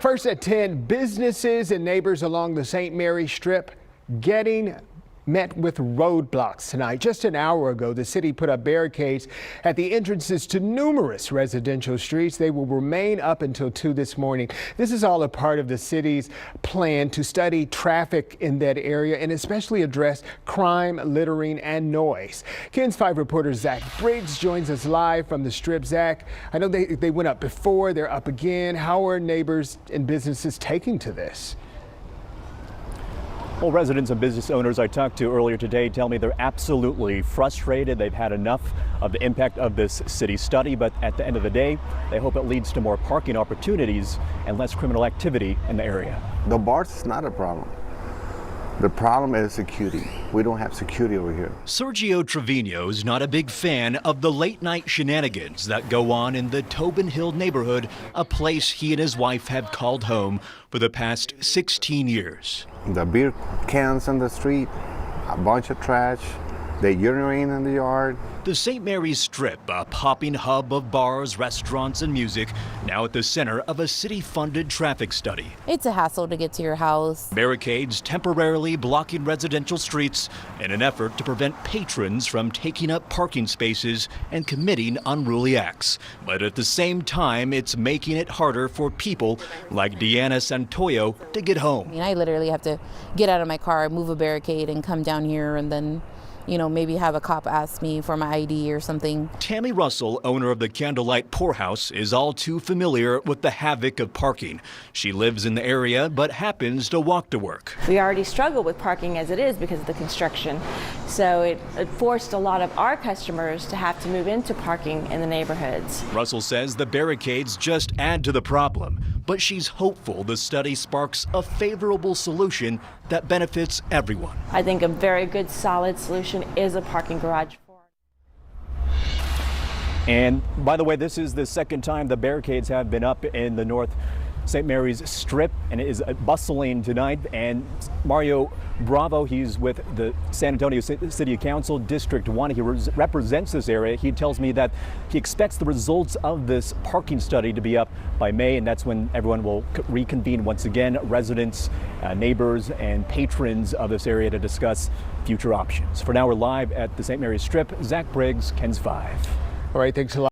First at 10, businesses and neighbors along the St. Mary Strip met with roadblocks tonight. Just an hour ago, the city put up barricades at the entrances to numerous residential streets. They will remain up until 2 this morning. This is all a part of the city's plan to study traffic in that area and especially address crime, littering, and noise. KENS 5 reporter Zach Briggs joins us live from the Strip. Zach, I know they went up before, they're up again. How are neighbors and businesses taking to this? Well, residents and business owners I talked to earlier today tell me they're absolutely frustrated. They've had enough of the impact of this city study, but at the end of the day, they hope it leads to more parking opportunities and less criminal activity in the area. The bars is not a problem. The problem is security. We don't have security over here. Sergio TREVINO is not a big fan of the late night shenanigans that go on in the Tobin Hill neighborhood, a place he and his wife have called home for the past 16 years. The beer cans on the street, a bunch of trash, they urinate in the yard. The St. Mary's Strip, a popping hub of bars, restaurants, and music, now at the center of a city-funded traffic study. It's a hassle to get to your house. Barricades temporarily blocking residential streets in an effort to prevent patrons from taking up parking spaces and committing unruly acts. But at the same time, it's making it harder for people like Deanna Santoyo to get home. I mean, I literally have to get out of my car, move a barricade, and come down here, and then maybe have a cop ask me for my ID or something. Tammy Russell, owner of the CANDLELIGHT POURHOUSE, is all too familiar with the havoc of parking. She lives in the area but happens to walk to work. We already struggle with parking as it is because of the construction. So it forced a lot of our customers to have to move into parking in the neighborhoods. Russell says the barricades just add to the problem, but she's hopeful the study sparks a favorable solution that benefits everyone. I think a very good, solid solution is a parking garage. And by the way, this is the second time the barricades have been up in the North St. Mary's Strip, and it is bustling tonight. And Mario Bravo, he's with the San Antonio City Council, District 1. He represents this area. He tells me that he expects the results of this parking study to be up by May, and that's when everyone will reconvene once again, residents, neighbors, and patrons of this area to discuss future options. For now, we're live at the St. Mary's Strip. Zach Briggs, KENS 5. All right, thanks a lot.